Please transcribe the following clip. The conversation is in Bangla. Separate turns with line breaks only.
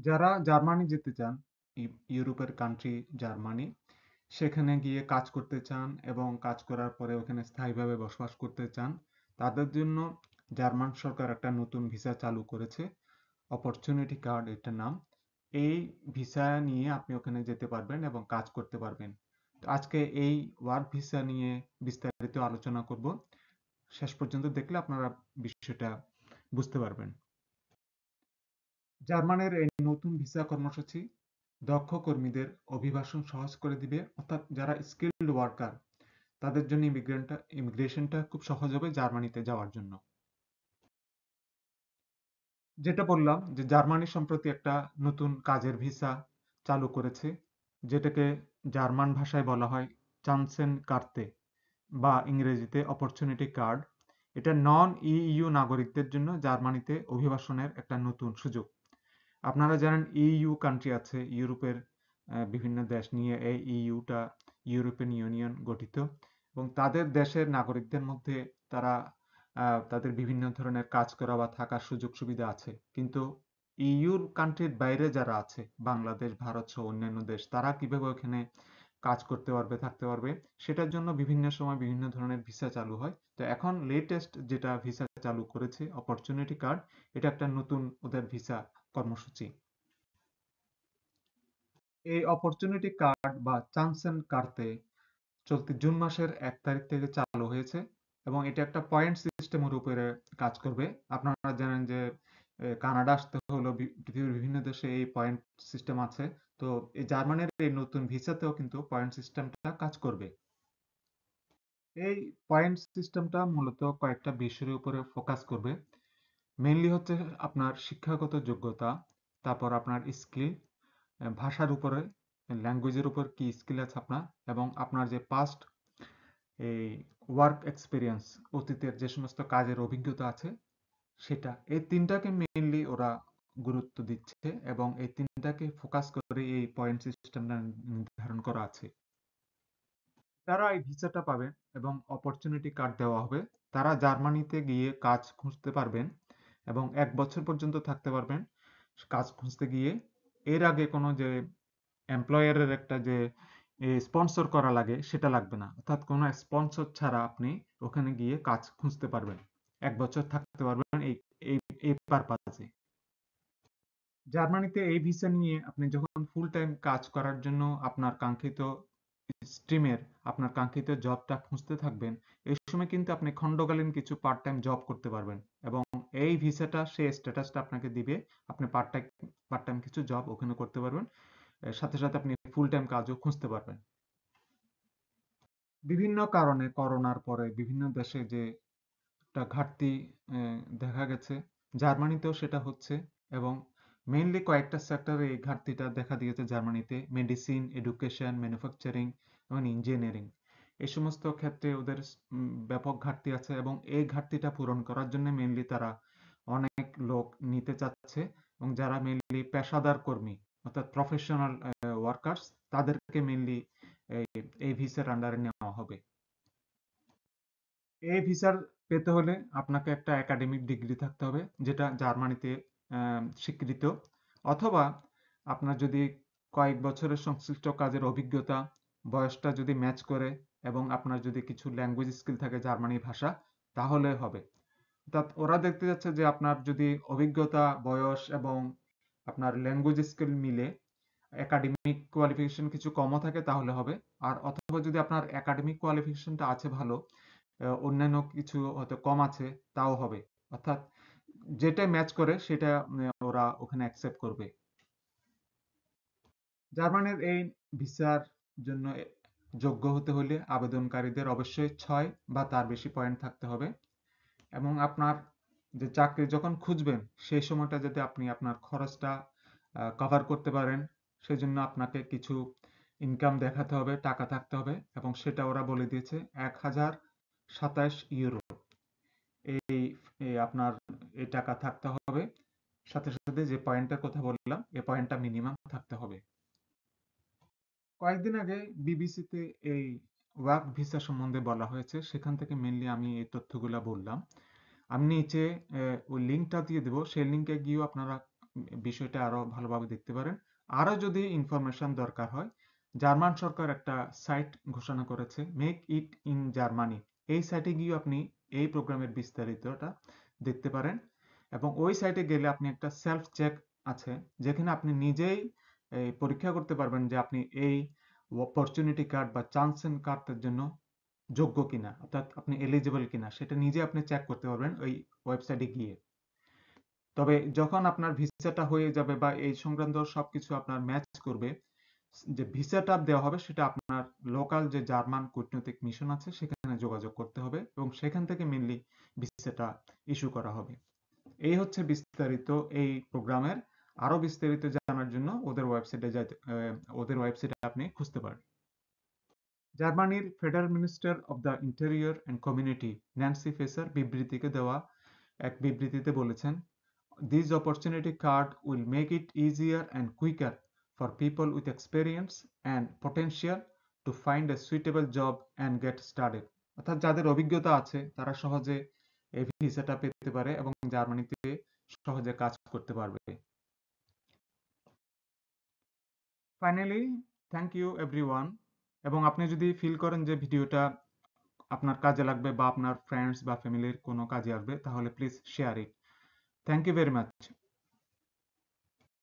যারা জার্মানি যেতে চান, ইউরোপের কান্ট্রি জার্মানি, সেখানে গিয়ে কাজ করতে চান এবং কাজ করার পরে ওখানে স্থায়ীভাবে বসবাস করতে চান, তাদের জন্য জার্মান সরকার একটা নতুন ভিসা চালু করেছে। অপরচুনিটি কার্ড এটার নাম। এই ভিসা নিয়ে আপনি ওখানে যেতে পারবেন এবং কাজ করতে পারবেন। তো আজকে এই ওয়ার্ক ভিসা নিয়ে বিস্তারিত আলোচনা করব। শেষ পর্যন্ত দেখলে আপনারা বিষয়টা বুঝতে পারবেন। জার্মানির এই নতুন ভিসা কর্মসূচি দক্ষ কর্মীদের অভিবাসন সহজ করে দিবে, অর্থাৎ যারা স্কিলড ওয়ার্কার তাদের জন্য ইমিগ্রেশনটা খুব সহজ হবে জার্মানিতে যাওয়ার জন্য। যেটা বললাম যে জার্মানি সম্প্রতি একটা নতুন কাজের ভিসা চালু করেছে, যেটাকে জার্মান ভাষায় বলা হয় চান্সেন কার্তে বা ইংরেজিতে অপরচুনিটি কার্ড। এটা নন ইইউ নাগরিকদের জন্য জার্মানিতে অভিবাসনের একটা নতুন সুযোগ। আপনারা জানেন ইইউ কান্ট্রি আছে, ইউরোপের বিভিন্ন দেশ নিয়ে এই ইইউটা ইউরোপিয়ান ইউনিয়ন গঠিত, এবং তাদের দেশের নাগরিকদের মধ্যে তারা তাদের বিভিন্ন ধরনের কাজ করা বা থাকার সুযোগ সুবিধা আছে। কিন্তু ইইউর কান্ট্রির বাইরে যারা আছে, বাংলাদেশ, ভারত সহ অন্যান্য দেশ, তারা কিভাবে ওখানে কাজ করতে পারবে, থাকতে পারবে, সেটার জন্য বিভিন্ন সময় বিভিন্ন ধরনের ভিসা চালু হয়। তো এখন লেটেস্ট যেটা ভিসা চালু করেছে অপরচুনিটি কার্ড, এটা একটা নতুন ওদের ভিসা কর্মসূচি। এই অপরচুনিটি কার্ড বা চান্সেন কার্তে চলতি জুন মাসের 1 তারিখ থেকে চালু হয়েছে এবং এটা একটা পয়েন্ট সিস্টেমের উপরে কাজ করবে। আপনারা জানেন যে কানাডা আসতে হলো পৃথিবীর বিভিন্ন দেশে এই পয়েন্ট সিস্টেম আছে। তো এই জার্মানির এই নতুন ভিসাতেও কিন্তু পয়েন্ট সিস্টেমটা কাজ করবে। এই পয়েন্ট সিস্টেমটা মূলত কয়েকটা বিষয়ের উপরে ফোকাস করবে। মেইনলি হচ্ছে আপনার শিক্ষাগত যোগ্যতা, তারপর আপনার স্কিল, ভাষার উপরে, ল্যাঙ্গুয়েজের উপর কি স্কিল আছে আপনার, এবং আপনার যে পাস্ট এই ওয়ার্ক এক্সপিরিয়েন্স, অতীতের যে সমস্ত কাজের অভিজ্ঞতা আছে সেটা। এই তিনটাকে মেইনলি ওরা গুরুত্ব দিচ্ছে এবং এই তিনটাকে ফোকাস করে এই পয়েন্ট সিস্টেমটা নির্ধারণ করা আছে। তারা এই ভিসাটা পাবে এবং অপরচুনিটি কার্ড দেওয়া হবে। তারা জার্মানিতে গিয়ে কাজ খুঁজতে পারবেন এবং 1 বছর পর্যন্ত থাকতে পারবেন কাজ খুঁজতে গিয়ে। এর আগে কোনো যে এমপ্লয়ারের একটা যে স্পন্সর করা লাগে সেটা লাগবে না, অর্থাৎ কোনো স্পন্সর ছাড়া আপনি ওখানে গিয়ে কাজ খুঁজতে পারবেন, 1 বছর থাকতে পারবেন এই এই এই পারপাসে। জার্মানিতে এই ভিসা নিয়ে আপনি যখন ফুল টাইম কাজ করার জন্য আপনার কাঙ্ক্ষিত স্ট্রিমের আপনার কাঙ্ক্ষিত জবটা খুঁজতে থাকবেন, এই সময় কিন্তু আপনি খণ্ডকালীন কিছু পার্ট টাইম জব করতে পারবেন এবং এই ভিসাটা সেই স্ট্যাটাসটা আপনাকে দিবে। আপনি পার্ট টাইম কিছু জব ওখানে করতে পারবেন, এর সাথে সাথে আপনি ফুল টাইম কাজও খুঁজতে পারবেন। বিভিন্ন কারণে করোনার পরে বিভিন্ন দেশে যে একটা ঘাটতি দেখা গেছে, জার্মানিতেও সেটা হচ্ছে এবং মেইনলি কয়েকটা সেক্টরে এই ঘাটতিটা দেখা দিয়েছে জার্মানিতে: মেডিসিন, এডুকেশন, ম্যানুফ্যাকচারিং এবং ইঞ্জিনিয়ারিং। এই সমস্ত ক্ষেত্রে ওদের ব্যাপক ঘাটতি আছে এবং এই ঘাটতিটা পূরণ করার জন্য মেইনলি তারা অনেক লোক নিতে চাচ্ছে এবং যারা মেইনলি পেশাদার কর্মী, অর্থাৎ প্রফেশনাল ওয়ার্কার্স, তাদেরকে মেইনলি এই এই ভিসার আন্ডারে নেওয়া হবে। এই ভিসার পেতে হলে আপনাকে একটা একাডেমিক ডিগ্রি থাকতে হবে, যেটা জার্মানিতে স্বীকৃত, অথবা আপনার যদি কয়েক বছরের সংশ্লিষ্ট কাজের অভিজ্ঞতা, বয়সটা যদি ম্যাচ করে এবং আপনার যদি কিছু ল্যাঙ্গুয়েজ স্কিল থাকে জার্মানি ভাষা, তাহলে হবে। অর্থাৎ ওরা দেখতে যাচ্ছে যে আপনার যদি অভিজ্ঞতা, বয়স এবং আপনার ল্যাঙ্গুয়েজ স্কিল মিলে একাডেমিক কোয়ালিফিকেশন কিছু কমও থাকে তাহলে হবে। আর অথবা যদি আপনার একাডেমিক কোয়ালিফিকেশনটা আছে ভালো, অন্যান্য কিছু হয়তো কম আছে, তাও হবে। অর্থাৎ যেটা ম্যাচ করে সেটা ওরা ওখানে অ্যাকসেপ্ট করবে। জার্মানির এই ভিসার জন্য যোগ্য হতে হলে আবেদনকারীদের অবশ্যই 6 বা তার বেশি পয়েন্ট থাকতে হবে এবং আপনার যে চাকরি যখন খুঁজবেন সেই সময়টা যাতে আপনি আপনার খরচটা কভার করতে পারেন, সেজন্য আপনাকে কিছু ইনকাম দেখাতে হবে, টাকা থাকতে হবে এবং সেটা ওরা বলে দিয়েছে 1027 ইউরো। এই আপনার এই টাকা থাকতে হবে, সাথে সাথে যে পয়েন্টের কথা বললাম এই পয়েন্টটা মিনিমাম থাকতে হবে। কয়েকদিন আগে বিবিসিতে এই ওয়ার্ক ভিসা সম্বন্ধে বলা হয়েছে, সেখান থেকে মেনলি আমি এই তথ্যগুলা বললাম। আমি নিচে ওই লিঙ্কটা দিয়ে দেবো, সেই লিঙ্কে গিয়েও আপনারা বিষয়টা আরো ভালোভাবে দেখতে পারেন। আরো যদি ইনফরমেশন দরকার হয়, জার্মান সরকার একটা সাইট ঘোষণা করেছে, মেক ইট ইন জার্মানি। এই সাইটে গিয়ে আপনি এই প্রোগ্রামের বিস্তারিতটা দেখতে পারেন, এবং ওই সাইটে গেলে আপনি একটা সেলফ চেক আছে, যেখানে আপনি নিজেই পরীক্ষা করতে পারবেন যে আপনি এই অপরচুনিটি কার্ড বা চান্সেন কার্ডের জন্য যোগ্য কিনা, অর্থাৎ আপনি এলিজিবল কিনা, সেটা নিজে আপনি চেক করতে পারবেন ওই ওয়েবসাইটে গিয়ে। তবে যখন আপনার ভিসাটা হয়ে যাবে বা এই সংক্রান্ত সবকিছু আপনার ম্যাচ করবে, যে ভিসাটা দেওয়া হবে সেটা আপনার লোকাল যে জার্মান কূটনৈতিক মিশন আছে সেখানে যোগাযোগ করতে হবে, এবং সেখান থেকে মেনলি ভিসাটা ইস্যু করা হবে। এই হচ্ছে বিস্তারিত এই প্রোগ্রামের। আরো বিস্তারিত জানার জন্য ওদের ওয়েবসাইটে আপনি খুঁজতে পারেন। জার্মানির federal minister of the interior and community Nancy Faeser এক বিবৃতিতে বলেছেন, this opportunity card will make it easier and quicker for people with experience and potential to find a suitable job and get started. অর্থাৎ যাদের অভিজ্ঞতা আছে তারা সহজে এই ভিসাটা পেতে পারে এবং জার্মানিতে সহজে কাজ করতে পারবে। Finally, thank you everyone. এবং আপনি যদি ফিল করেন যে ভিডিওটা আপনার কাজে লাগবে বা আপনার ফ্রেন্ডস বা ফ্যামিলির কোনো কাজে আসবে, তাহলে please share it. Thank you very much.